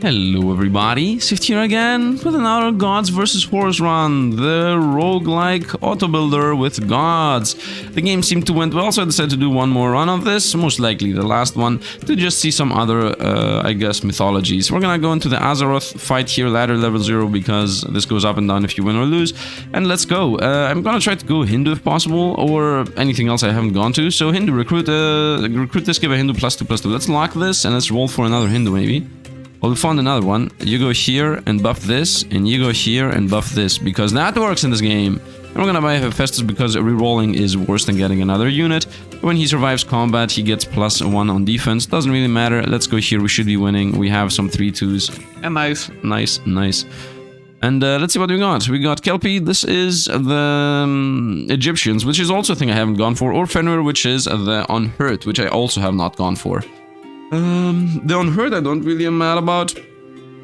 Hello everybody, Sifd here again with another Gods vs. Horse run, the roguelike Autobuilder with gods. The game seemed to went well, so I decided to do one more run of this, most likely the last one, to just see some other, I guess, mythologies. We're gonna go into the Xieroeh fight here, ladder level 0, because this goes up and down if you win or lose. And let's go. I'm gonna try to go Hindu if possible, or anything else I haven't gone to. So Hindu, recruit this, give a Hindu +2/+2. Let's lock this and let's roll for another Hindu maybe. Well, we found another one. You go here and buff this, and you go here and buff this, because that works in this game. And we're gonna buy Hephaestus because rerolling is worse than getting another unit. When he survives combat, he gets +1 on defense. Doesn't really matter. Let's go here. We should be winning. We have some 3/2s. And nice. And let's see what we got. We got Kelpie. This is the Egyptians, which is also a thing I haven't gone for. Or Fenrir, which is the Unhurt, which I also have not gone for. The Unhurt I don't really am mad about.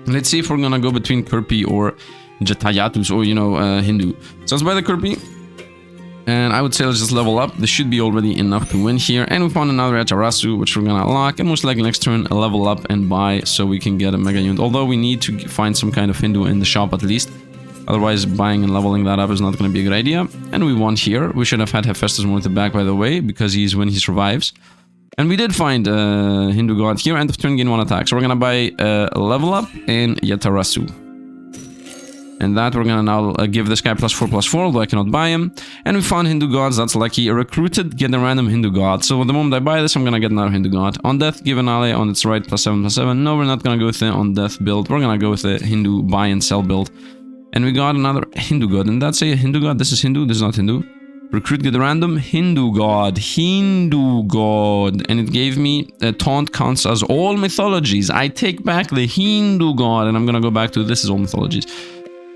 Let's see if we're gonna go between Kirpi or Jatayatus or, you know, Hindu. So let's buy the Kirpi. And I would say let's just level up. This should be already enough to win here. And we found another Atarasu, which we're gonna lock. And most likely next turn, level up and buy so we can get a mega unit. Although we need to find some kind of Hindu in the shop at least. Otherwise, buying and leveling that up is not gonna be a good idea. And we won here. We should have had Hephaestus more to back, by the way, because he's when he survives. And we did find Hindu god here, end of turn, gain 1 attack. So we're gonna buy level up and Yatarasu. And that we're gonna now give this guy +4/+4, although I cannot buy him. And we found Hindu gods, that's lucky. Recruited, get a random Hindu god. So the moment I buy this, I'm gonna get another Hindu god. On death, give an ally on its right +7/+7. No, we're not gonna go with the on death build. We're gonna go with the Hindu buy and sell build. And we got another Hindu god. And that's a Hindu god. This is Hindu, this is not Hindu. Recruit, get a random Hindu god, and it gave me a taunt counts as all mythologies. I take back the Hindu god, and I'm gonna go back to this is all mythologies.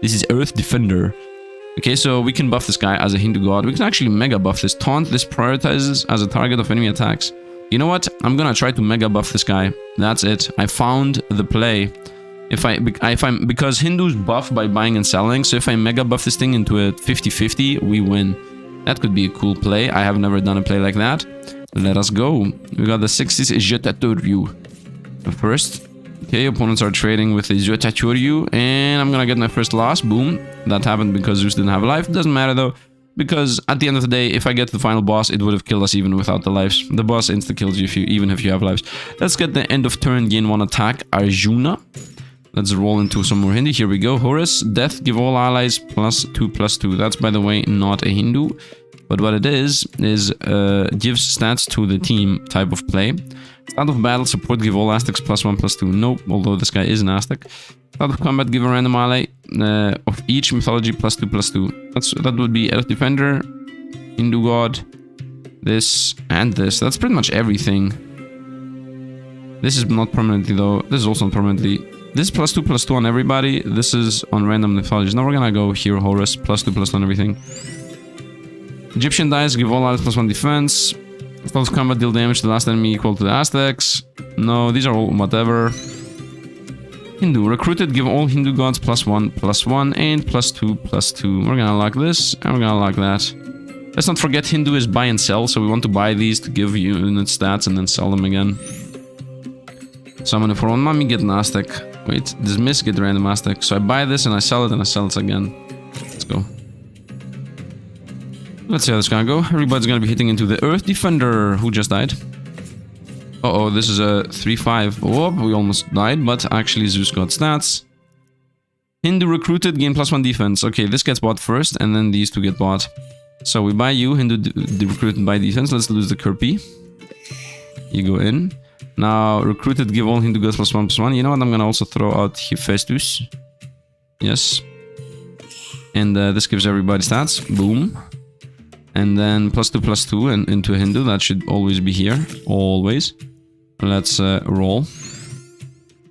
This is Earth Defender. Okay, so we can buff this guy as a Hindu god. We can actually mega buff this. Taunt, this prioritizes as a target of enemy attacks. You know what? I'm gonna try to mega buff this guy. That's it. I found the play. Because Hindus buff by buying and selling, so if I mega buff this thing into a 50-50, we win. That could be a cool play. I have never done a play like that. Let us go. We got the 60s Jetaturyu first. Okay, opponents are trading with the Jetaturyu, and I'm gonna get my first loss. Boom. That happened because Zeus didn't have a life. Doesn't matter though, because at the end of the day, if I get to the final boss, it would have killed us even without the lives. The boss insta-kills you even if you have lives. Let's get the end of turn, gain 1 attack, Arjuna. Let's roll into some more Hindi. Here we go. Horus, death, give all allies +2/+2. That's, by the way, not a Hindu. But what it is gives stats to the team type of play. Start of battle, support, give all Aztecs +1/+2. Nope, although this guy is an Aztec. Start of combat, give a random ally of each mythology +2/+2. That would be Earth Defender, Hindu God, this, and this. That's pretty much everything. This is not permanently, though. This is also not permanently. This is +2/+2 on everybody. This is on random mythologies. Now we're gonna go here, Horus, +2/+2 on everything. Egyptian dies, give all allies +1 defense. Start of combat, deal damage to the last enemy equal to the Aztecs. No, these are all whatever. Hindu, recruited, give all Hindu gods +1/+1 and +2/+2. We're gonna lock this, and we're gonna lock that. Let's not forget Hindu is buy and sell, so we want to buy these to give unit stats and then sell them again. Summon for one mummy, get an Aztec. Wait, dismiss, get random Aztec. So I buy this and I sell it and I sell it again. Let's go. Let's see how this is gonna go. Everybody's gonna be hitting into the Earth Defender, who just died. Uh-oh, this is a 3/5. Oh, we almost died, but actually Zeus got stats. Hindu recruited, gain +1 defense. Okay, this gets bought first, and then these two get bought. So we buy you, Hindu recruited by defense. Let's lose the Kirpi. You go in. Now, recruited, give all Hindu gods +1/+1. You know what? I'm gonna also throw out Hephaestus. Yes. And this gives everybody stats. Boom. And then +2/+2 and into a Hindu. That should always be here. Always. Let's roll.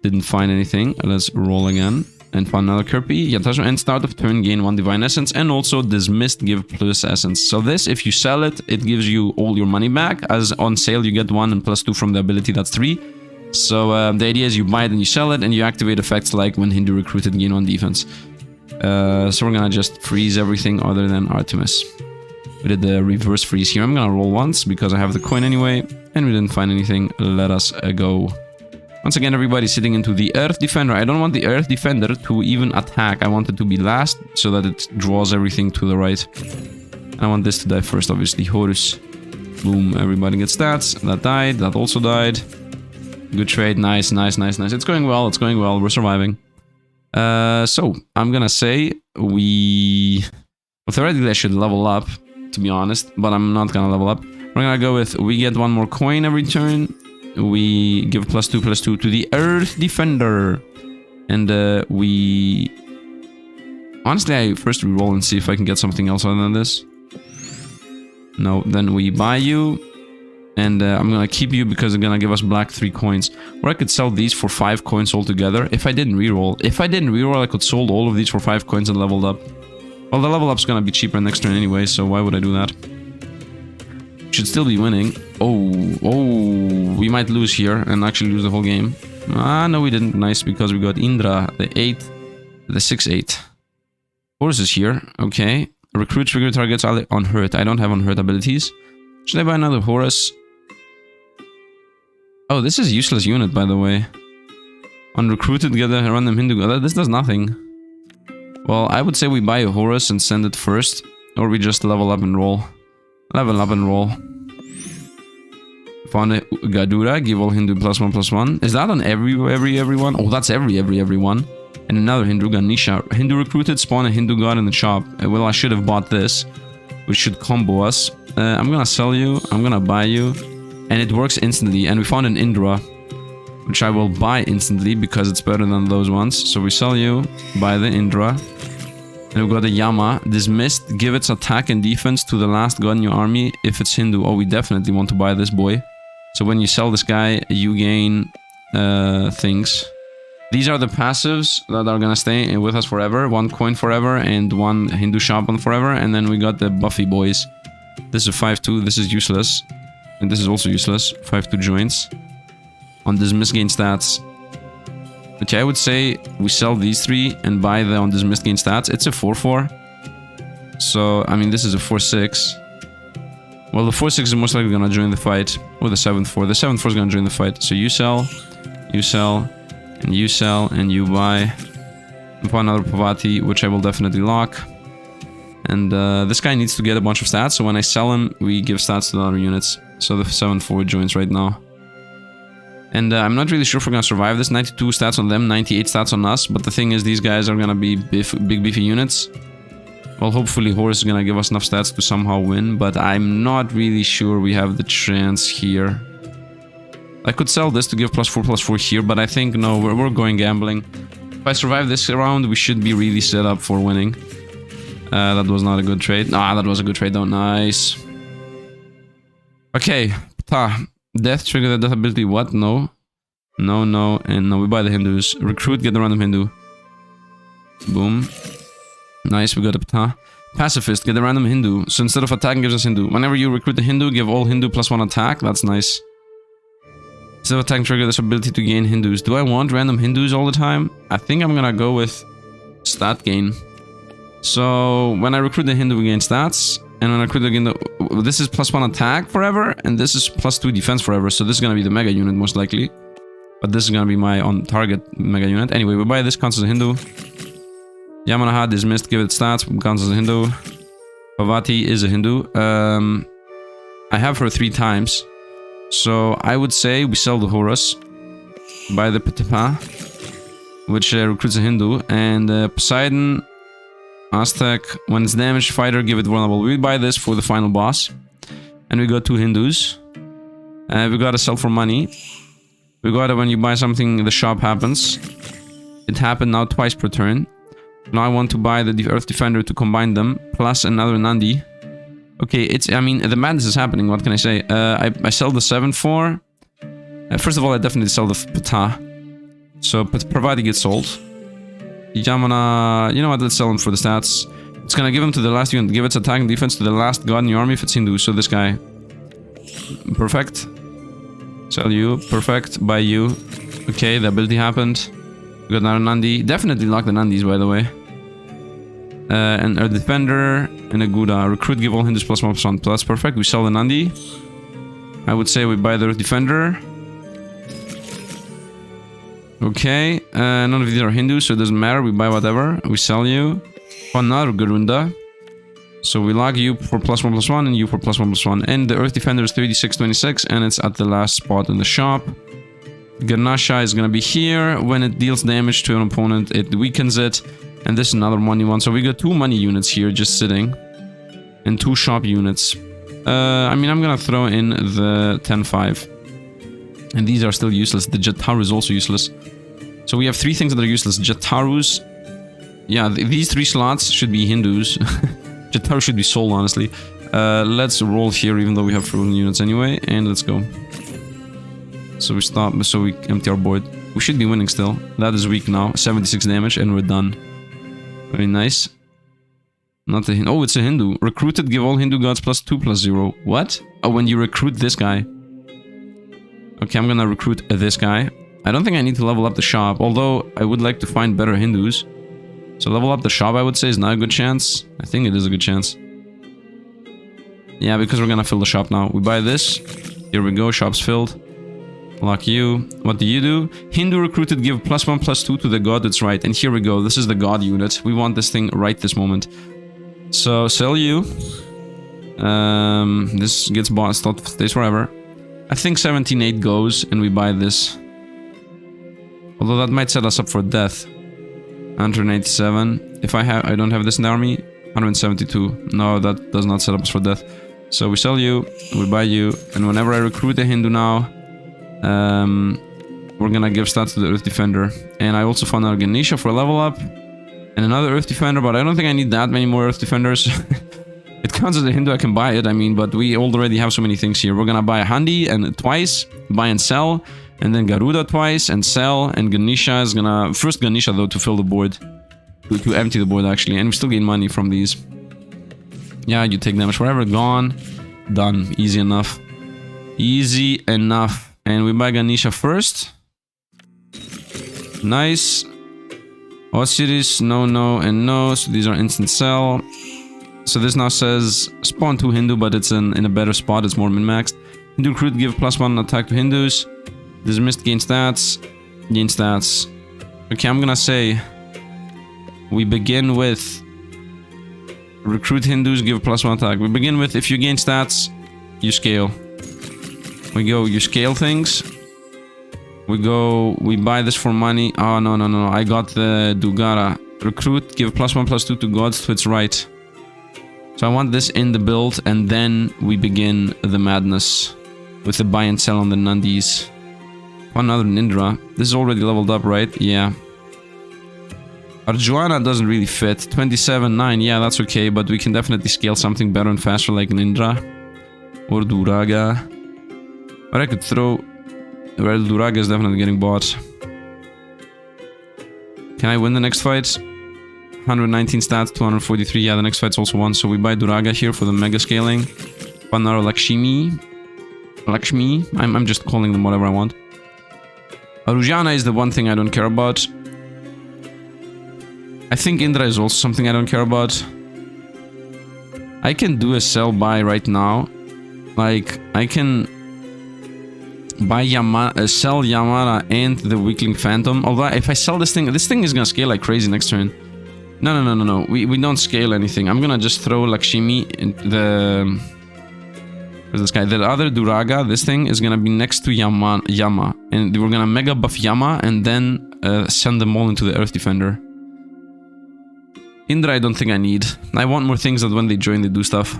Didn't find anything. Let's roll again. And find another Kirpi. Yatasu, and start of turn, gain 1 divine essence. And also dismissed, give + essence. So this, if you sell it, it gives you all your money back. As on sale, you get 1 and +2 from the ability. That's 3. So the idea is you buy it and you sell it, and you activate effects like when Hindu recruited, gain 1 defense. So we're gonna just freeze everything other than Artemis. We did the reverse freeze here. I'm gonna roll once because I have the coin anyway. And we didn't find anything. Let us go. Once again, everybody's sitting into the Earth Defender. I don't want the Earth Defender to even attack. I want it to be last so that it draws everything to the right. I want this to die first, obviously. Horus. Boom, everybody gets stats. That died, that also died. Good trade, nice, nice, nice, nice. It's going well, we're surviving. So, I'm gonna say we... Well, theoretically I should level up, to be honest, but I'm not gonna level up. We're gonna go with, we get 1 more coin every turn. We give +2/+2 to the Earth Defender. And we... Honestly, I first reroll and see if I can get something else other than this. No, then we buy you. And I'm gonna keep you because they're gonna give us black 3 coins. Or I could sell these for 5 coins altogether if I didn't reroll. If I didn't reroll, I could sold all of these for 5 coins and leveled up. Well, the level up's gonna be cheaper next turn anyway, so why would I do that? Should still be winning. Oh, we might lose here and actually lose the whole game. Ah, no, we didn't. Nice, because we got Indra, the 8, the 6/8. Horus is here. Okay. Recruit trigger targets are unhurt. I don't have unhurt abilities. Should I buy another Horus? Oh, this is a useless unit, by the way. Unrecruited, get a random Hindu. This does nothing. Well, I would say we buy a Horus and send it first. Or we just level up and roll. Level up and roll. Found a Gadura, give all Hindu +1/+1. Is that on everyone? Oh, that's everyone. And another Hindu, Ganesha. Hindu recruited, spawn a Hindu god in the shop. Well, I should have bought this, which should combo us. I'm gonna sell you, I'm gonna buy you. And it works instantly. And we found an Indra, which I will buy instantly because it's better than those ones. So we sell you, buy the Indra. And we've got a Yama. Dismissed, give its attack and defense to the last god in your army if it's Hindu. Oh, we definitely want to buy this boy. So when you sell this guy, you gain things. These are the passives that are gonna stay with us forever. 1 coin forever and 1 Hindu shop on forever. And then we got the Buffy boys. This is a 5/2, this is useless. And this is also useless. 5/2 joints. On dismiss gain stats. Okay, I would say we sell these 3 and buy the on dismissed gain stats. It's a 4/4. So, I mean, this is a 4/6. Well, the 4/6 is most likely gonna join the fight. Or the 7/4. The 7/4 is gonna join the fight. So you sell, and you sell, and you buy. Upon another Pavati, which I will definitely lock. And this guy needs to get a bunch of stats. So when I sell him, we give stats to the other units. So the 7/4 joins right now. And I'm not really sure if we're gonna survive this. 92 stats on them, 98 stats on us. But the thing is, these guys are gonna be big beefy units. Well, hopefully Horus is gonna give us enough stats to somehow win. But I'm not really sure we have the chance here. I could sell this to give +4/+4 here. But I think, no, we're going gambling. If I survive this round, we should be really set up for winning. That was not a good trade. Ah, that was a good trade though. Nice. Okay. Death, trigger the death ability. What? No. No, no, and no. We buy the Hindus. Recruit, get the random Hindu. Boom. Nice, we got a Ptah. Pacifist, get a random Hindu. So instead of attacking, gives us Hindu. Whenever you recruit a Hindu, give all Hindu +1 attack. That's nice. Instead of attacking, trigger this ability to gain Hindus. Do I want random Hindus all the time? I think I'm gonna go with stat gain. So when I recruit the Hindu, we gain stats. And when I recruit again, this is +1 attack forever, and this is +2 defense forever. So this is gonna be the mega unit most likely. But this is gonna be my on target mega unit. Anyway, we buy this, counts as a Hindu. Yamanaha dismissed, give it stats, counts as a Hindu. Pavati is a Hindu. I have her 3 times. So I would say we sell the Horus. Buy the Petipa, which recruits a Hindu. And Poseidon, Aztec, when it's damaged fighter, give it vulnerable. We buy this for the final boss. And we got 2 Hindus. We gotta sell for money. We gotta, when you buy something, the shop happens. It happened now twice per turn. Now I want to buy the Earth Defender to combine them, plus another Nandi. Okay, I mean, the madness is happening, what can I say? I sell the 7/4. First of all, I definitely sell the Ptah. So, Pravati gets sold. Yamana, you know what, let's sell him for the stats. It's gonna give him to the last unit, give its attack and defense to the last god in your army if it's Hindu, so this guy. Perfect. Sell you, perfect, buy you. Okay, the ability happened. We got another Nandi. Definitely lock the Nandis, by the way. And a Defender and a Gouda. Recruit, give all Hindus +1/+1. That's perfect. We sell the Nandi. I would say we buy the Defender. Okay, none of these are Hindus, so it doesn't matter. We buy whatever. We sell you. Another Garunda. So we log you for +1/+1 and you for +1/+1. And the Earth Defender is 3626 and it's at the last spot in the shop. Ganasha is gonna be here. When it deals damage to an opponent, it weakens it. And this is another money one. So we got 2 money units here just sitting. And 2 shop units. I mean, I'm gonna throw in the 10-5. And these are still useless. The Jataru is also useless. So we have 3 things that are useless. Jatarus. Yeah, these 3 slots should be Hindus. Jataru should be sold, honestly. Let's roll here, even though we have frozen units anyway. And let's go. So we stop, so we empty our board. We should be winning still. That is weak now. 76 damage, and we're done. Very nice. Not a Hindu. Oh, it's a Hindu. Recruited, give all Hindu gods +2/+0. What? Oh, when you recruit this guy. Okay, I'm gonna recruit this guy. I don't think I need to level up the shop, although I would like to find better Hindus. So level up the shop, I would say, is not a good chance. I think it is a good chance. Yeah, because we're gonna fill the shop now. We buy this. Here we go, shop's filled. Lock you. What do you do? Hindu recruited, give +1/+2 to the god that's right. And here we go, this is the god unit. We want this thing right this moment. So, sell you. This gets bought, stays forever. I think 17-8 goes, and we buy this. Although that might set us up for death. 187. If I don't have this in the army. 172. No, that does not set up us for death. So we sell you, we buy you, and whenever I recruit a Hindu now, we're gonna give stats to the Earth Defender. And I also found out Ganesha for a level up. And another Earth Defender, but I don't think I need that many more Earth Defenders. It counts as a Hindu, I can buy it, I mean, but we already have so many things here. We're gonna buy a Handi and twice, buy and sell, and then Garuda twice and sell, and Ganesha is gonna... First Ganesha though, to fill the board. To empty the board actually, and we still gain money from these. Yeah, you take damage forever, gone. Done, easy enough. Easy enough. And we buy Ganesha first. Nice. Osiris, no, no, and no, so these are instant sell. So this now says spawn 2 Hindu, but it's in a better spot, it's more min-maxed. Hindu recruit, give +1 attack to Hindus. Dismissed, gain stats. Gain stats. Okay, I'm gonna say we begin with recruit Hindus, give +1 attack. We begin with if you gain stats, you scale. We go, you scale things. We go, we buy this for money. Oh, no, no, no, I got the Dugara. Recruit, give +1/+2 to gods to its right. So I want this in the build, and then we begin the madness with the buy and sell on the Nandis. Another Nindra. This is already leveled up, right? Yeah. Arjuana doesn't really fit. 27-9, yeah, that's okay, but we can definitely scale something better and faster like Nindra. Or Duraga. But I could throw... Well, Duraga is definitely getting bought. Can I win the next fight? 119 stats, 243. Yeah, the next fight's also won. So we buy Duraga here for the mega scaling. Panara Lakshmi. Lakshmi. I'm just calling them whatever I want. Arujana is the one thing I don't care about. I think Indra is also something I don't care about. I can do a sell buy right now. Like, I can buy sell Yamara and the Weakling Phantom. Although, if I sell this thing is gonna scale like crazy next turn. No, no, no, no, no. We don't scale anything. I'm gonna just throw Lakshmi in the... Where's this guy? The other Duraga, this thing, is gonna be next to Yama. And we're gonna mega buff Yama and then send them all into the Earth Defender. Indra I don't think I need. I want more things that when they join they do stuff.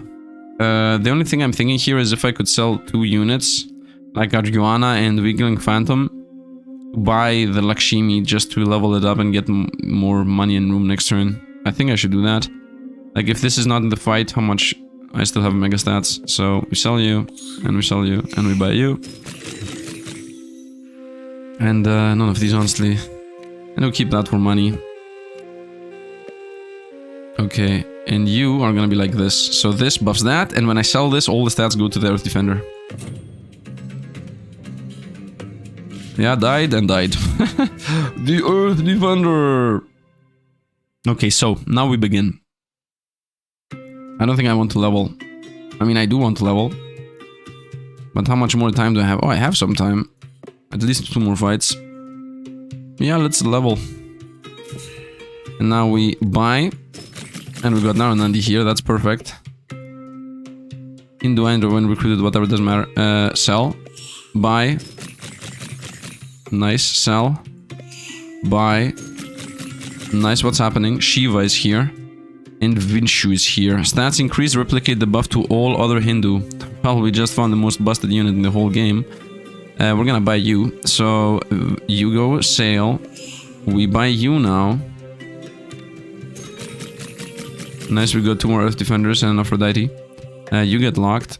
The only thing I'm thinking here is if I could sell 2 units, like Arjuana and Weakling Phantom, buy the Lakshmi just to level it up and get more money and room next turn. I think I should do that. Like if this is not in the fight, how much... I still have mega stats, so we sell you, and we sell you, and we buy you. And none of these, honestly. And we'll keep that for money. Okay, and you are gonna be like this. So this buffs that, and when I sell this, all the stats go to the Earth Defender. Yeah, died and died. The Earth Defender! Okay, so, now we begin. I don't think I want to level. I mean, I do want to level. But how much more time do I have? Oh, I have some time. At least 2 more fights. Yeah, let's level. And now we buy. And we got now Nandi here, that's perfect. Hindu and when recruited, whatever, doesn't matter. Sell. Buy. Nice, sell. Buy. Nice, what's happening? Shiva is here. And Vinshu is here. Stats increase, replicate the buff to all other Hindu. Well, we just found the most busted unit in the whole game. We're gonna buy you. So, you go, sale. We buy you now. Nice, we got 2 more Earth Defenders and an Aphrodite. You get locked.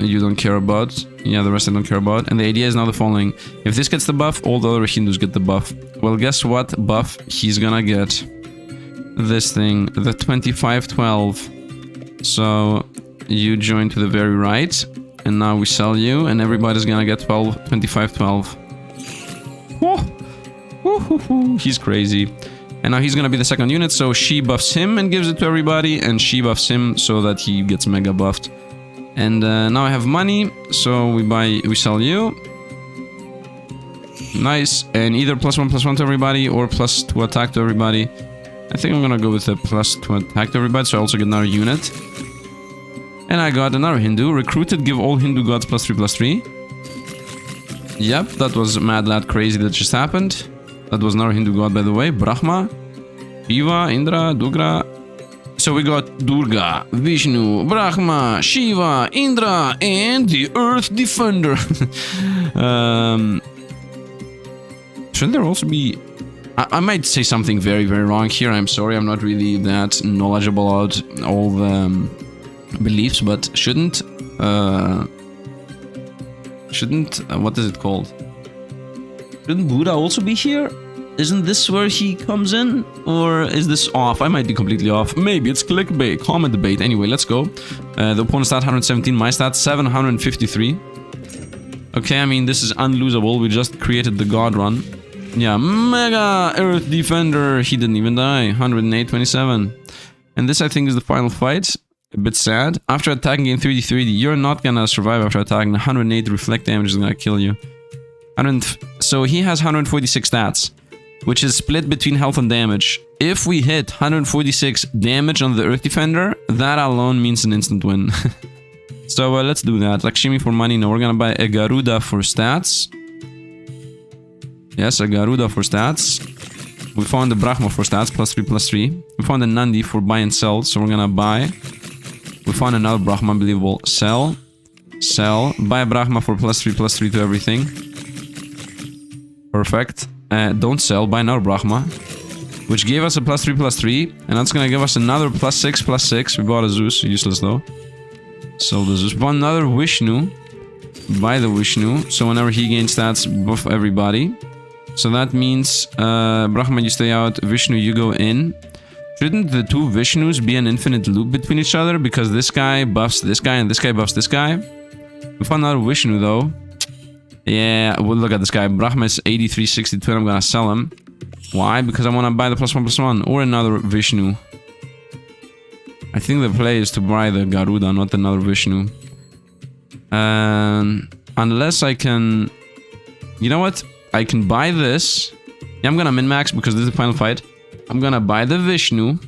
You don't care about. Yeah, the rest I don't care about. And the idea is now the following. If this gets the buff, all the other Hindus get the buff. Well, guess what buff he's gonna get? This thing, the 2512. So, you join to the very right. And now we sell you, and everybody's gonna get 2512. Whoa! He's crazy. And now he's gonna be the second unit, so she buffs him and gives it to everybody, and she buffs him so that he gets mega buffed. And now I have money, so we sell you. Nice, and either +1/+1 to everybody, or +2 attack to everybody. I think I'm gonna go with the +2 attack to everybody, so I also get another unit. And I got another Hindu. Recruited, give all Hindu gods +3/+3. Yep, that was mad lad crazy that just happened. That was another Hindu god, by the way. Brahma, Shiva, Indra, Durga. So we got Durga, Vishnu, Brahma, Shiva, Indra, and the Earth Defender. Shouldn't there also be... I might say something very, very wrong here. I'm sorry, I'm not really that knowledgeable about all the beliefs, but shouldn't... what is it called? Shouldn't Buddha also be here? Isn't this where he comes in? Or is this off? I might be completely off. Maybe it's clickbait, comment debate. Anyway, let's go. The opponent's stat 117, my stat 753. Okay, I mean, this is unlosable. We just created the god run. Yeah, Mega Earth Defender. He didn't even die. 108.27. And this, I think, is the final fight. A bit sad. After attacking in 3d3d, you're not gonna survive after attacking. 108 reflect damage is gonna kill you. So he has 146 stats, which is split between health and damage. If we hit 146 damage on the Earth Defender, that alone means an instant win. So let's do that. Lakshmi for money. No, we're gonna buy a Garuda for stats. Yes, a Garuda for stats. We found the Brahma for stats, +3/+3. We found a Nandi for buy and sell, so we're gonna buy. We found another Brahma, unbelievable. Sell. Sell. Buy a Brahma for +3/+3 to everything. Perfect. Don't sell, buy another Brahma, which gave us a +3/+3, and that's gonna give us another +6/+6. We bought a Zeus, useless though. Sell the Zeus. Bought another Vishnu. Buy the Vishnu, so whenever he gains stats, buff everybody. So that means, Brahma, you stay out, Vishnu, you go in. Shouldn't the two Vishnus be an infinite loop between each other? Because this guy buffs this guy, and this guy buffs this guy. We found another Vishnu though. Yeah, well, look at this guy. Brahma is 83.62, and I'm gonna sell him. Why? Because I want to buy the +1/+1 or another Vishnu. I think the play is to buy the Garuda, not another Vishnu. Unless I can... You know what? I can buy this. Yeah, I'm gonna min-max because this is the final fight. I'm gonna buy the Vishnu.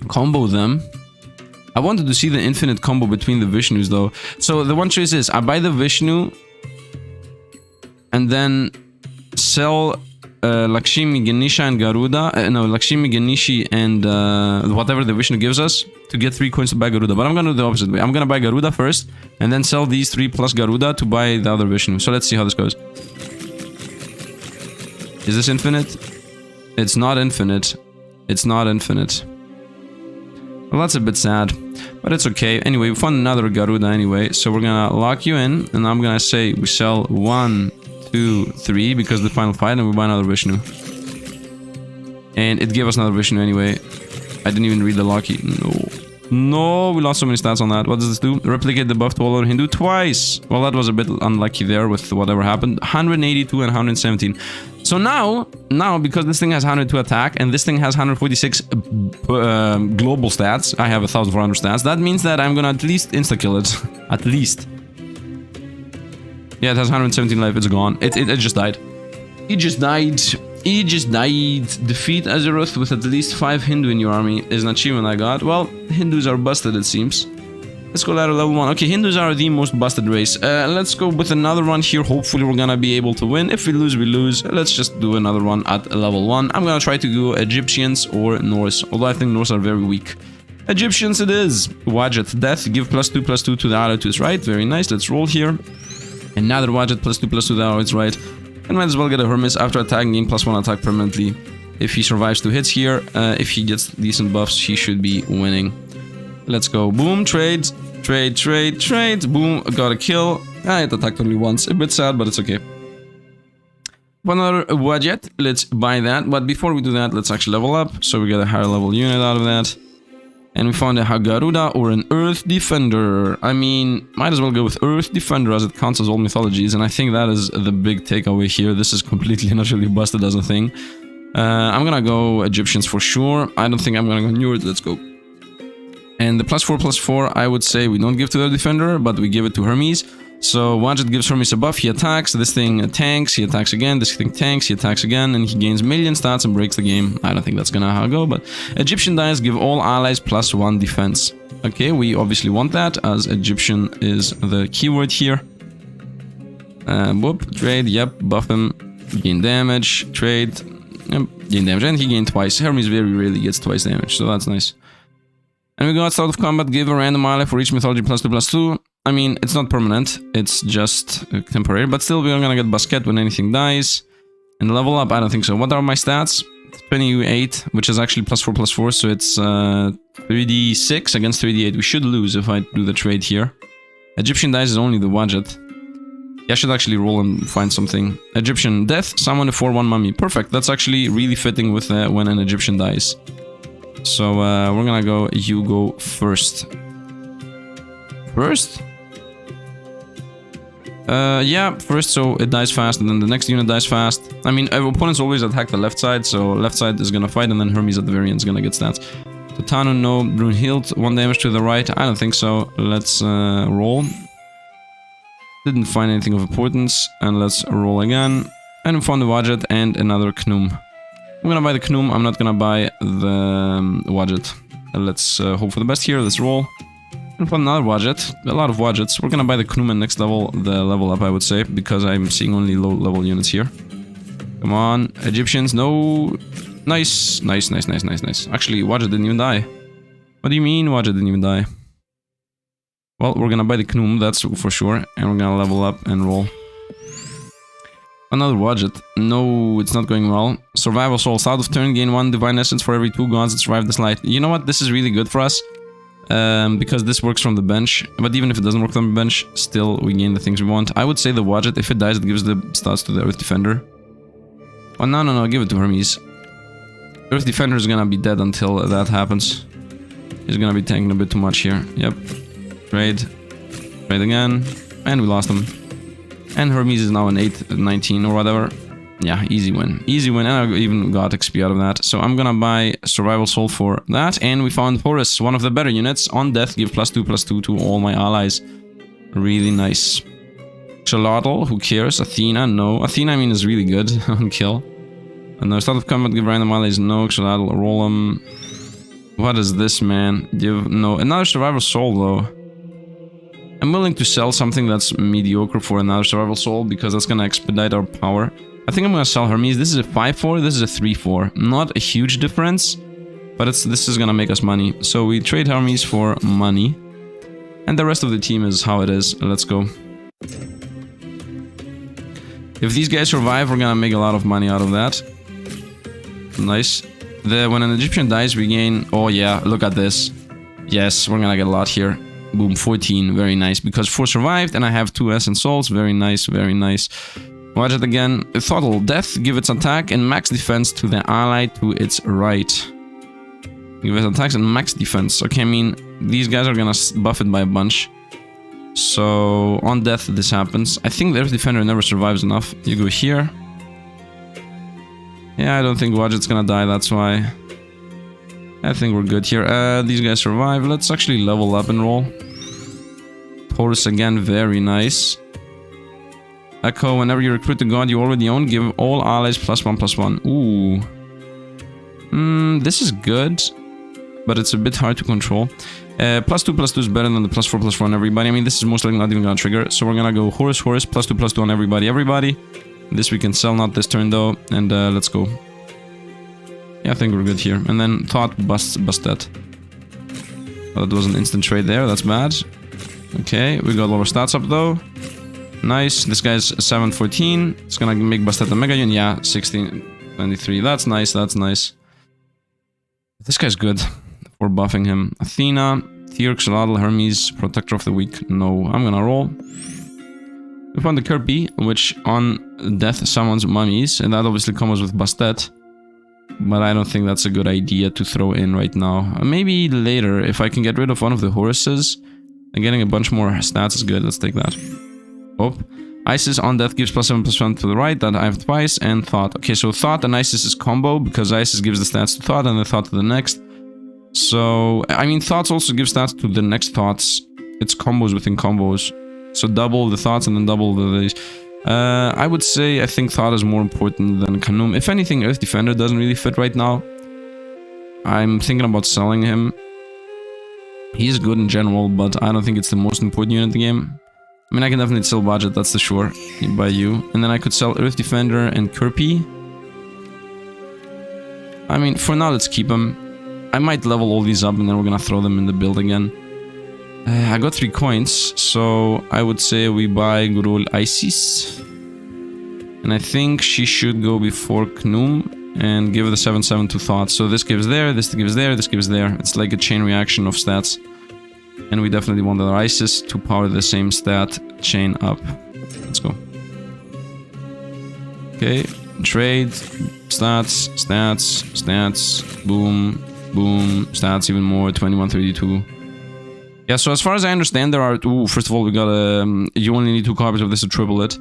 Combo them. I wanted to see the infinite combo between the Vishnus though. So the one choice is I buy the Vishnu and then sell Lakshmi, Ganesha, and Garuda. No, Lakshmi, Ganeshi, and whatever the Vishnu gives us to get 3 coins to buy Garuda. But I'm gonna do the opposite way. I'm gonna buy Garuda first and then sell these 3 plus Garuda to buy the other Vishnu. So let's see how this goes. Is this infinite? It's not infinite. It's not infinite. Well, that's a bit sad, but it's okay. Anyway, we found another Garuda anyway, so we're gonna lock you in, and I'm gonna say we sell 1, 2, 3 because the final fight, and we buy another Vishnu. And it gave us another Vishnu anyway. I didn't even read the locky. No, we lost so many stats on that. What does this do? Replicate the buff to all other Hindu twice. Well, that was a bit unlucky there with whatever happened. 182 and 117. So now, because this thing has 102 attack and this thing has 146 global stats, I have 1400 stats. That means that I'm gonna at least insta-kill it. At least. Yeah, it has 117 life. It's gone. It just died. He just died. He just died. Defeat Xieroeh with at least 5 Hindu in your army is an achievement I got. Well, Hindus are busted, it seems. Let's go ladder level 1. Okay, Hindus are the most busted race. Let's go with another one here. Hopefully we're gonna be able to win. If we lose, we lose. Let's just do another one at level 1. I'm gonna try to go Egyptians or Norse, although I think Norse are very weak. Egyptians it is. Wadjet, death, give +2/+2 to the ally to his right. Very nice. Let's roll here. Another Wadjet, +2/+2 to the ally to his right. And might as well get a Hermes after attacking, gain +1 attack permanently. If he survives 2 hits here, if he gets decent buffs, he should be winning. Let's go. Boom, trade, trade, trade, trade. Boom, got a kill. It attacked only once. A bit sad, but it's okay. One other Wadjet. Let's buy that. But before we do that, let's actually level up. So we get a higher level unit out of that. And we found a Hagaruda or an Earth Defender. I mean, might as well go with Earth Defender as it counts as all mythologies. And I think that is the big takeaway here. This is completely and utterly busted as a thing. I'm gonna go Egyptians for sure. I don't think I'm gonna go Newer. Let's go. And the +4/+4, I would say we don't give to the Defender, but we give it to Hermes. So Wadjet gives Hermes a buff, he attacks, this thing tanks, he attacks again, this thing tanks, he attacks again, and he gains million stats and breaks the game. I don't think that's gonna how it go, but Egyptian dice give all allies +1 defense. Okay, we obviously want that, as Egyptian is the keyword here. Whoop, trade, yep, buff him, gain damage, trade, yep, gain damage, and he gained twice. Hermes very rarely gets twice damage, so that's nice. And we got start of combat, give a random ally for each mythology +2/+2. I mean, it's not permanent, it's just temporary, but still we're gonna get basket when anything dies. And level up, I don't think so. What are my stats? 28, which is actually +4/+4, so it's 3d6 against 3d8. We should lose if I do the trade here. Egyptian dice is only the Wadjet. Yeah, I should actually roll and find something. Egyptian death, summon a 4/1 mummy. Perfect, that's actually really fitting with when an Egyptian dies. So we're gonna go, you go first. First? Yeah, first, so it dies fast, and then the next unit dies fast. I mean, opponents always attack the left side, so left side is gonna fight, and then Hermes at the very end is gonna get stats. So Tanu, no. Brunhild, 1 damage to the right. I don't think so. Let's roll. Didn't find anything of importance, and let's roll again. And we found the Wadjet and another Knum. I'm gonna buy the Knum, I'm not gonna buy the Wadjet. Let's hope for the best here, let's roll. And for another Wadjet, a lot of Wadjets. We're gonna buy the Knum and next level, the level up I would say, because I'm seeing only low level units here. Come on, Egyptians, no. Nice, nice, nice, nice, nice, nice. Actually, Wadjet didn't even die. What do you mean Wadjet didn't even die? Well, we're gonna buy the Knum, that's for sure, and we're gonna level up and roll. Another Wadjet. No, it's not going well. Survival Soul. Start of turn, gain 1 Divine Essence for every 2 gods that survive this light. You know what? This is really good for us. Because this works from the bench. But even if it doesn't work from the bench, still we gain the things we want. I would say the Wadjet, if it dies, it gives the stats to the Earth Defender. Oh, no, give it to Hermes. Earth Defender is gonna be dead until that happens. He's gonna be tanking a bit too much here. Yep. Trade. Trade again. And we lost him. And Hermes is now an 8, 19 or whatever. Yeah, easy win. Easy win, and I even got XP out of that. So I'm gonna buy Survival Soul for that. And we found Horus, one of the better units. On death, give +2/+2 to all my allies. Really nice. Xieroeh, who cares? Athena, no. Athena, I mean, is really good on kill. And the start of combat, give random allies, no. Xieroeh, roll them. What is this, man? Give, no. Another Survival Soul, though. I'm willing to sell something that's mediocre for another Survival Soul, because that's gonna expedite our power. I think I'm gonna sell Hermes. This is a 5/4, this is a 3/4. Not a huge difference, but this is gonna make us money. So we trade Hermes for money. And the rest of the team is how it is. Let's go. If these guys survive, we're gonna make a lot of money out of that. Nice. When an Egyptian dies, we gain... Oh yeah, look at this. Yes, we're gonna get a lot here. Boom, 14, very nice. Because 4 survived, and I have 2 Essence Souls. Very nice, very nice. Watch it again. Throttle, death, give its attack and max defense to the ally to its right. Give it attacks and max defense. Okay, I mean, these guys are gonna buff it by a bunch. So, on death this happens. I think the Earth Defender never survives enough. You go here. Yeah, I don't think Wadjet's gonna die, that's why. I think we're good here. These guys survive. Let's actually level up and roll. Horus again, very nice. Echo, whenever you recruit a god you already own, give all allies +1/+1. Ooh. This is good, but it's a bit hard to control. +2/+2 is better than the +4/+4 on everybody. I mean, this is most likely not even gonna trigger. So we're gonna go Horus, +2/+2 on everybody. This we can sell, not this turn though. And let's go. Yeah, I think we're good here. And then Thought bust that. Oh, that was an instant trade there. That's bad. Okay, we got lower stats up though. Nice. This guy's 7/14. It's gonna make Bastet a Mega Unit. Yeah, 16/23. That's nice. That's nice. This guy's good. We're buffing him. Athena, Theurx, Radl, Hermes, Protector of the Weak. No, I'm gonna roll. We found the Kirby, which on death summons mummies, and that obviously comes with Bastet. But I don't think that's a good idea to throw in right now. Maybe later, if I can get rid of one of the Horuses, and getting a bunch more stats is good. Let's take that. Oh. Isis on death gives +7/+1 to the right, that I have twice, and Thought. Okay, so Thought and Isis is combo, because Isis gives the stats to Thought, and the Thought to the next. So, I mean, Thoughts also give stats to the next Thoughts. It's combos within combos. So double the Thoughts and then double these. I would say I think Thought is more important than Kanum. If anything, Earth Defender doesn't really fit right now. I'm thinking about selling him. He's good in general, but I don't think it's the most important unit in the game. I mean, I can definitely sell budget, that's the sure, by you. And then I could sell Earth Defender and Kirby. I mean, for now, let's keep them. I might level all these up and then we're gonna throw them in the build again. I got 3 coins, so I would say we buy Gurul Isis. And I think she should go before Knum and give the 7/7 to Thought. So this gives there, this gives there, this gives there. It's like a chain reaction of stats. And we definitely want the Isis to power the same stat chain up. Let's go. Okay, trade, stats, stats, stats, boom, boom, stats even more, 2132. Yeah, so as far as I understand, there are... Ooh, first of all, we got a... you only need 2 copies of this to triple it.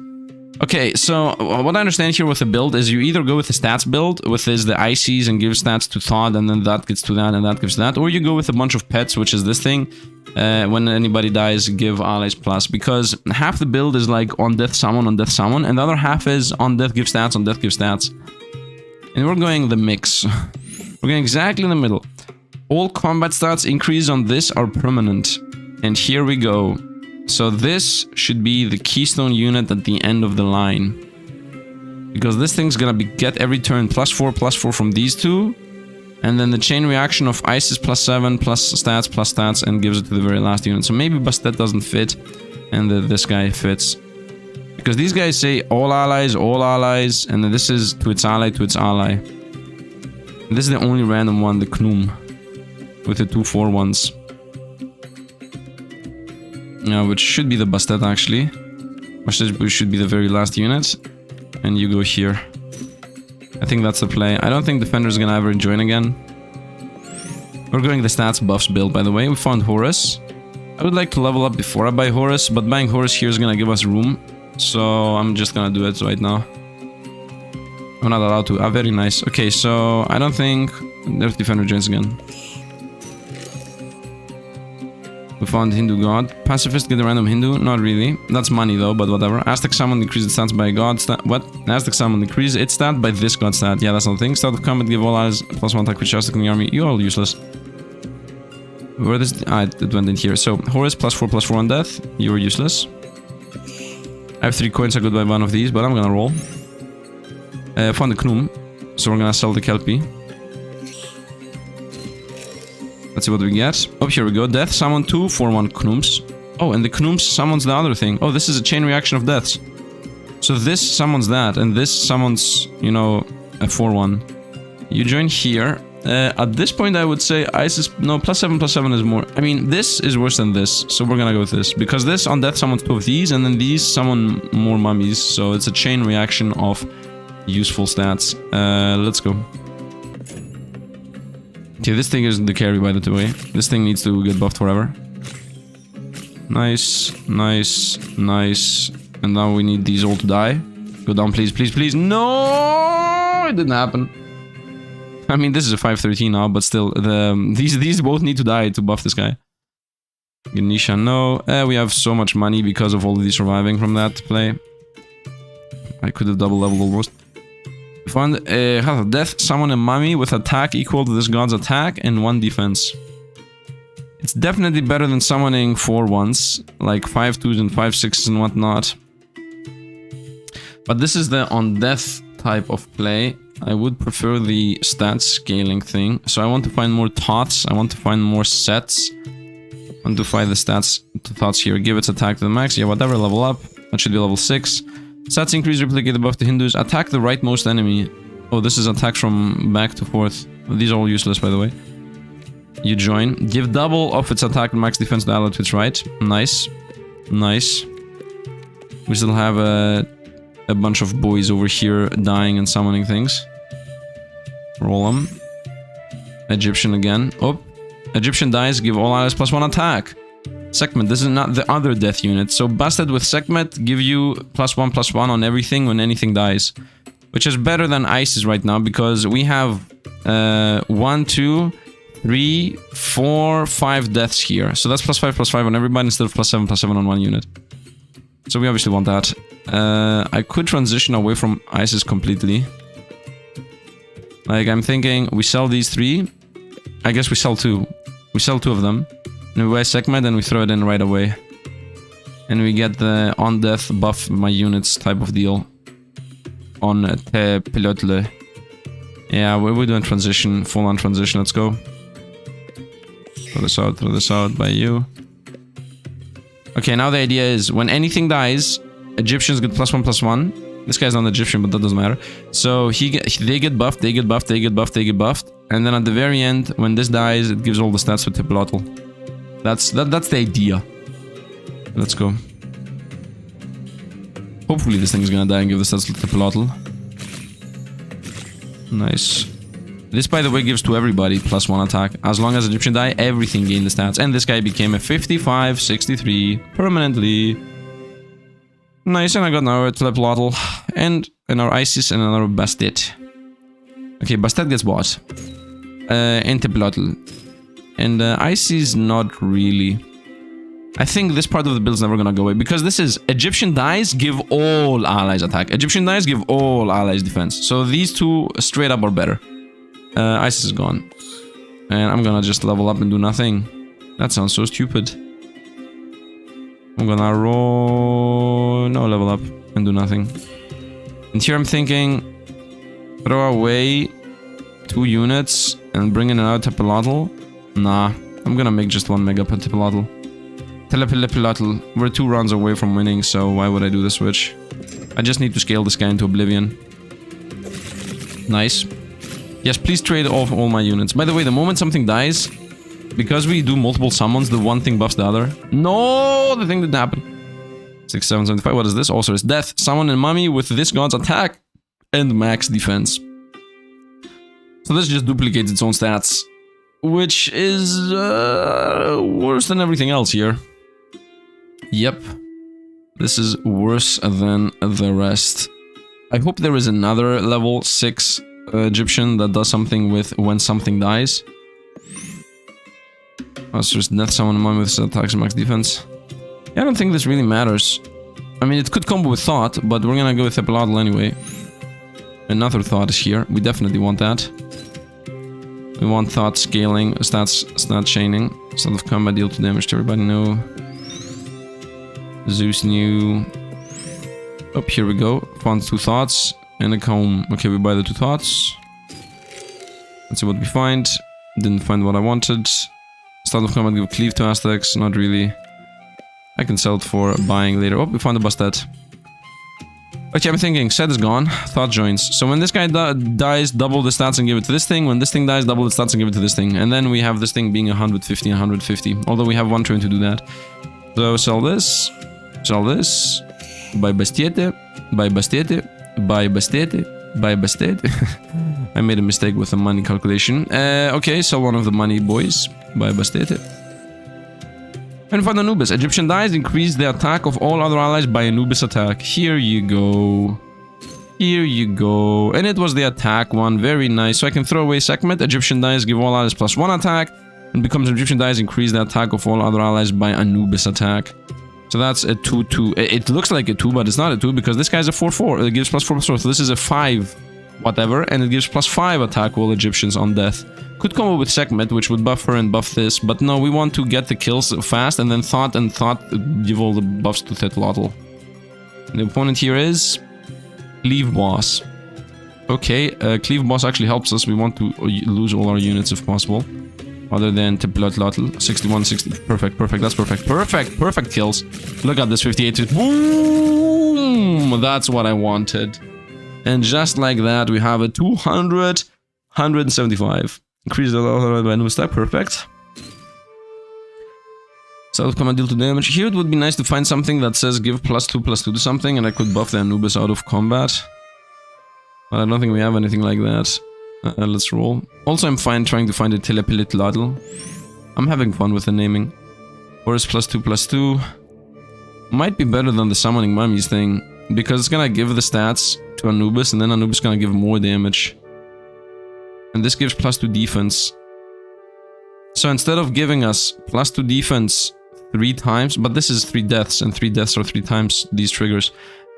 Okay, so what I understand here with the build is you either go with the stats build, with this, the ICs, and give stats to Thought, and then that gets to that, and that gives that, or you go with a bunch of pets, which is this thing. When anybody dies, give allies plus, because half the build is like on death summon, and the other half is on death give stats, on death give stats. And we're going the mix. We're going exactly in the middle. All combat stats increase on this are permanent. And here we go. So this should be the keystone unit at the end of the line. Because this thing's gonna be get every turn +4/+4 from these two. And then the chain reaction of Isis +7 plus stats and gives it to the very last unit. So maybe Bastet doesn't fit and this guy fits. Because these guys say all allies, and then this is to its ally, to its ally. And this is the only random one, the Knum. With the 2/4 ones. Yeah, which should be the Bastet actually. Which should be the very last unit. And you go here. I think that's the play. I don't think Defender's gonna ever join again. We're going the stats buffs build, by the way. We found Horus. I would like to level up before I buy Horus, but buying Horus here is gonna give us room. So I'm just gonna do it right now. I'm not allowed to. Ah, very nice. Okay, so I don't think Earth Defender joins again. We found Hindu god. Pacifist, get a random Hindu? Not really. That's money though, but whatever. Aztec summon decrease its stats by a god stat. What? Aztec summon decrease its stat by this god stat. Yeah, that's not the thing. Start of combat, give all allies +1 attack with Aztec in the army. You're all useless. Where this? Ah, it went in here. So, Horus +4/+4 on death. You're useless. I have 3 coins, I could buy one of these, but I'm gonna roll. Found the Knum. So we're gonna sell the Kelpie. Let's see what we get. Oh, here we go. Death, summon 2 4/1 Knums. Oh, and the Knums summons the other thing. Oh, this is a chain reaction of deaths. So this summons that, and this summons, you know, a 4/1. You join here. At this point, I would say Isis... No, +7/+7 is more... I mean, this is worse than this, so we're gonna go with this. Because this on death summons 2 of these, and then these summon more mummies. So it's a chain reaction of useful stats. Let's go. Okay, this thing isn't the carry, by the way. This thing needs to get buffed forever. Nice, nice, nice. And now we need these all to die. Go down, please, please, please. No! It didn't happen. I mean, this is a 5/13 now, but still, these both need to die to buff this guy. Ganesha, no. We have so much money because of all of these surviving from that play. I could have double leveled almost. We found Health of Death. Summon a mummy with attack equal to this god's attack and 1 defense. It's definitely better than summoning 4 ones, like 5 2s and 5 6s and whatnot. But this is the on death type of play. I would prefer the stats scaling thing. So I want to find more tots. I want to find more sets. I want to find the stats to thoughts here. Give its attack to the max. Yeah, whatever. Level up. That should be level 6. Stats increase, replicate the buff to Hindus. Attack the rightmost enemy. Oh, this is attack from back to forth. These are all useless, by the way. You join. Give double of its attack and max defense to ally to its right. Nice. Nice. We still have a bunch of boys over here dying and summoning things. Roll them. Egyptian again. Oh. Egyptian dies. Give all allies +1 attack. Sekhmet. This is not the other death unit. So Busted with Sekhmet give you +1/+1 on everything when anything dies. Which is better than Isis right now because we have 1, 2... 3, 4, 5 deaths here. So that's +5/+5 on everybody instead of +7/+7 on 1 unit. So we obviously want that. I could transition away from Isis completely. Like, I'm thinking, we sell these 3. I guess we sell 2. We sell 2 of them. And we buy Sekhmet and we throw it in right away. And we get the on-death buff my units type of deal. On Te Pilotle. Yeah, we're doing transition, full-on transition. Let's go. Throw this out by you. Okay, now the idea is, when anything dies, Egyptians get +1/+1. This guy's not Egyptian, but that doesn't matter. So they get buffed, they get buffed, they get buffed, they get buffed. And then at the very end, when this dies, it gives all the stats to Tipilotl. That's the idea. Let's go. Hopefully this thing's gonna die and give the stats to Tipilotl. Nice. This, by the way, gives to everybody +1 attack. As long as Egyptian die, everything gained the stats. And this guy became a 55-63 permanently. Nice, and I got now a Telepilotl. And our Isis and another Bastet. Okay, Bastet gets what? And Telepilotl. And Isis not really. I think this part of the build is never gonna go away. Because this is Egyptian dies, give all allies attack. Egyptian dies, give all allies defense. So these two straight up are better. Isis is gone. And I'm gonna just level up and do nothing. That sounds so stupid. I'm gonna roll... No, level up and do nothing. And here I'm thinking... Throw away 2 units and bring in another Telepilotl. Nah, I'm gonna make just 1 Mega Telepilotl. Telepilotl. We're 2 rounds away from winning, so why would I do the switch? I just need to scale this guy into oblivion. Nice. Yes, please trade off all my units. By the way, the moment something dies, because we do multiple summons, the one thing buffs the other. No, the thing didn't happen. 6, 7, 75. What is this? Also, it's death. Summon a mummy with this god's attack and max defense. So this just duplicates its own stats, which is worse than everything else here. Yep, this is worse than the rest. I hope there is another level 6 Egyptian that does something with when something dies. Oh, so there's death summon a mummy with attacks and max defense. Yeah, I don't think this really matters. I mean, it could combo with thought, but we're gonna go with Telepilotl anyway. Another thought is here. We definitely want that. We want thought scaling, stat chaining. Start of combat, deal 2 damage to everybody. No. Zeus new. Oh, here we go. Found 2 thoughts and a comb. Okay, we buy the 2 thoughts. Let's see what we find. Didn't find what I wanted. Start of combat, give cleave to Aztecs. Not really. I can sell it for buying later. Oh, we found a Bastet. Okay, I'm thinking, set is gone, thought joins. So when this guy dies, double the stats and give it to this thing. When this thing dies, double the stats and give it to this thing. And then we have this thing being 150 and 150. Although we have 1 turn to do that. So sell this, buy Bastete, buy Bastete, buy Bastete, buy Bastete. I made a mistake with the money calculation. Okay, sell one of the money boys, buy Bastete. And find Anubis. Egyptian dies, increase the attack of all other allies by Anubis attack. Here you go. Here you go. And it was the attack one. Very nice. So I can throw away Sekhmet. Egyptian dies, give all allies +1 attack. And becomes Egyptian dies, increase the attack of all other allies by Anubis attack. So that's a 2-2. It looks like a 2, but it's not a 2 because this guy's a 4-4. It gives +4/+4. So this is a 5 whatever, and it gives +5 attack all Egyptians on death. Could come up with Sekhmet, which would buff her and buff this, but no, we want to get the kills fast, and then Thought give all the buffs to Tetlotl. The opponent here is Cleave Boss. Okay, Cleave Boss actually helps us. We want to lose all our units if possible. Other than Tetlotl. 61, 60. Perfect, perfect. That's perfect. Perfect, perfect kills. Look at this 58. Boom! That's what I wanted. And just like that, we have a 200, 175. Increase the by new stack. Perfect. South command deal 2 damage. Here it would be nice to find something that says give +2/+2 to something, and I could buff the Anubis out of combat. But I don't think we have anything like that. Let's roll. Also, I'm fine trying to find a Telepilitladl. I'm having fun with the naming. Horus +2/+2. Might be better than the summoning mummies thing, because it's gonna give the stats to Anubis, and then Anubis is gonna give more damage. And this gives +2 defense. So instead of giving us +2 defense 3 times, but this is 3 deaths, and 3 deaths are 3 times these triggers.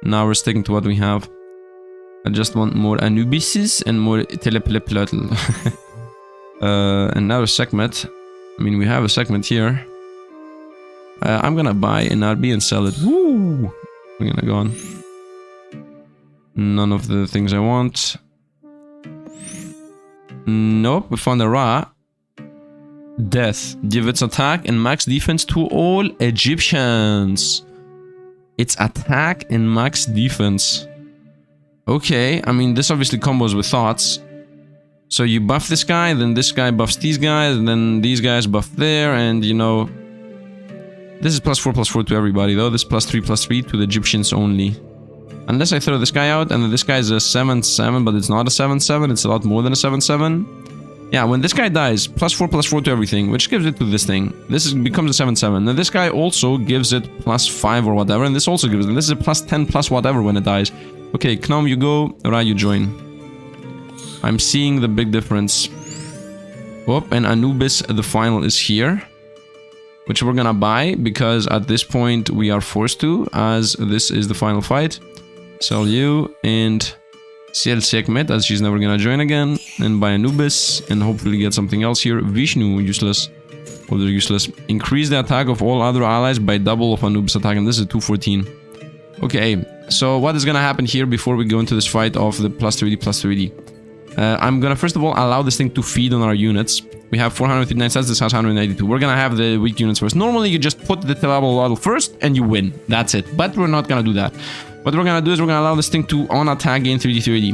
Now we're sticking to what we have. I just want more Anubises and more Telepilitladl. And now a Sekhmet. I mean, we have a Sekhmet here. I'm gonna buy an RB and sell it. Woo! We're gonna go on. None of the things I want. Nope, we found a Ra. Death. Give its attack and max defense to all Egyptians. Its attack and max defense. Okay, I mean, this obviously combos with Thoughts. So you buff this guy, then this guy buffs these guys, and then these guys buff there, and you know... This is +4/+4 to everybody, though. This +3/+3 to the Egyptians only. Unless I throw this guy out, and then this guy is a 7/7, but it's not a 7/7, it's a lot more than a 7/7. Yeah, when this guy dies, +4/+4 to everything, which gives it to this thing. This becomes a 7/7. Then this guy also gives it +5 or whatever, and this also gives it. This is a +10 whatever when it dies. Okay, Knom, you go, Ra, you join. I'm seeing the big difference. Oh, and Anubis, the final, is here. Which we're gonna buy, because at this point we are forced to, as this is the final fight. Sell you, and sell Sekhmet, as she's never gonna join again. And buy Anubis, and hopefully get something else here. Vishnu, useless. Or they're useless. Increase the attack of all other allies by double of Anubis attack, and this is 214. Okay, so what is gonna happen here before we go into this fight of the +3D? I'm gonna first of all allow this thing to feed on our units. We have 459 stats, this has 182. We're gonna have the weak units first. Normally you just put the Telepilitladl first and you win. That's it. But we're not gonna do that. What we're gonna do is we're gonna allow this thing to on attack gain 3D.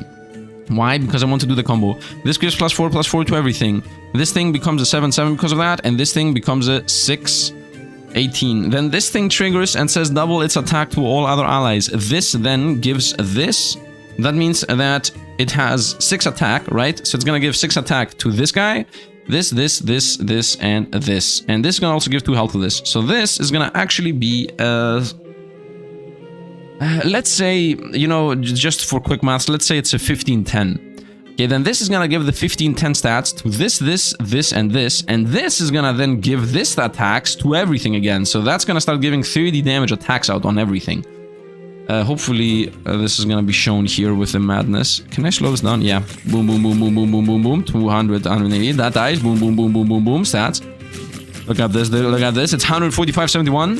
Why? Because I want to do the combo. This gives +4/+4 to everything. This thing becomes a 7/7 because of that, and this thing becomes a 6/18. Then this thing triggers and says double its attack to all other allies. This then gives this. That means that it has 6 attack, right? So it's gonna give 6 attack to this guy, this, and this. And this is gonna also give 2 health to this. So this is gonna actually be, let's say, you know, just for quick maths, let's say it's a 15-10. Okay, then this is gonna give the 15-10 stats to this, and this. And this is gonna then give this attacks to everything again. So that's gonna start giving 30 damage attacks out on everything. Hopefully, this is gonna be shown here with the madness. Can I slow this down? Yeah. Boom, boom, boom, boom, boom, boom, boom, boom. 200, 180. That dies. Boom, boom, boom, boom, boom, boom. Stats. Look at this. Look at this. It's 145.71.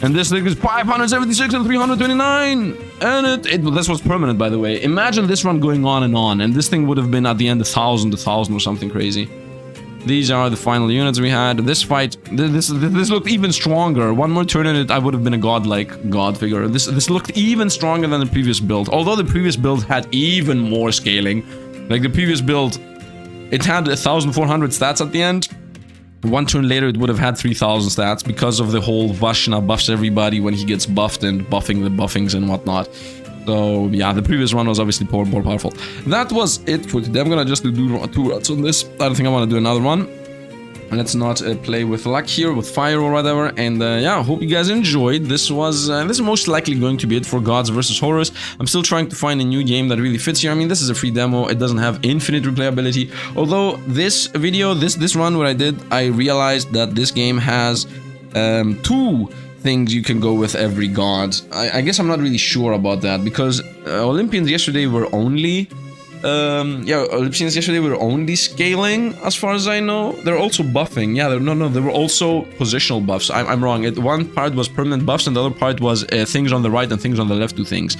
And this thing is 576 and 329. And this was permanent, by the way. Imagine this run going on. And this thing would have been at the end 1,000 or something crazy. These are the final units we had. This fight, this looked even stronger. One more turn in it, I would have been a godlike god figure. This looked even stronger than the previous build. Although the previous build had even more scaling. Like the previous build, it had 1,400 stats at the end. One turn later, it would have had 3,000 stats because of the whole Vashna buffs everybody when he gets buffed and buffing the buffings and whatnot. So yeah, the previous run was obviously more powerful. That was it for today. I'm gonna just do 2 runs on this. I don't think I want to do another one. Let's not play with luck here, with fire or whatever. And yeah, I hope you guys enjoyed. This is most likely going to be it for Gods versus Horus. I'm still trying to find a new game that really fits here. I mean, this is a free demo. It doesn't have infinite replayability. Although this video, this run where I did, I realized that this game has 2 things you can go with every god. I guess I'm not really sure about that because Olympians yesterday were only Olympians yesterday were only scaling as far as I know. They're also buffing. Yeah, they were also positional buffs. I'm wrong. One part was permanent buffs and the other part was things on the right and things on the left do things.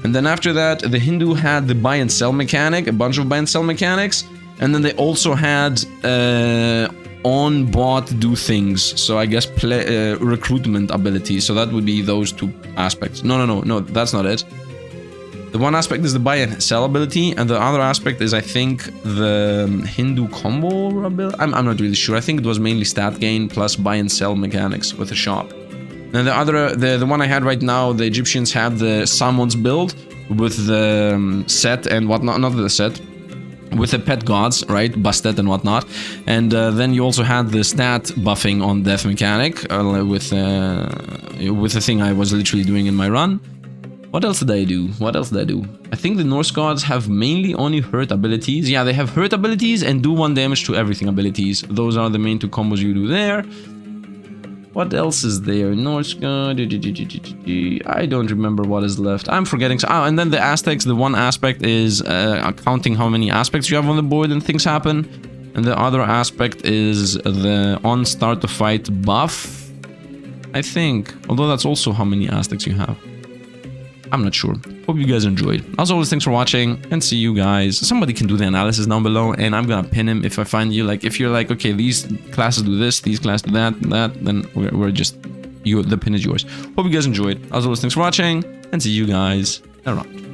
And then after that, the Hindu had the buy and sell mechanic, a bunch of buy and sell mechanics, and then they also had on bot do things. So I guess recruitment abilities. So that would be those two aspects. No, that's not it. The one aspect is the buy and sell ability, and the other aspect is, I think, the Hindu combo ability. I'm not really sure. I think it was mainly stat gain plus buy and sell mechanics with a shop. And the one I had right now, the Egyptians had the Summons build with the set and whatnot, not the set, with the pet gods, right, Bastet and whatnot. And then you also had the stat buffing on death mechanic with the thing I was literally doing in my run. What else did I do? I think the Norse gods have mainly only hurt abilities. Yeah, they have hurt abilities and do 1 damage to everything abilities. Those are the main 2 combos you do there. What else is there? Norse god. I don't remember what is left. I'm forgetting. And then the Aztecs. The one aspect is counting how many aspects you have on the board and things happen. And the other aspect is the on start the fight buff, I think. Although that's also how many Aztecs you have. I'm not sure. Hope you guys enjoyed. As always, thanks for watching and see you guys. Somebody can do the analysis down below and I'm gonna pin him if I find you. Like, if you're like, okay, these classes do this, these classes do that, then we're just, the pin is yours. Hope you guys enjoyed. As always, thanks for watching and see you guys around.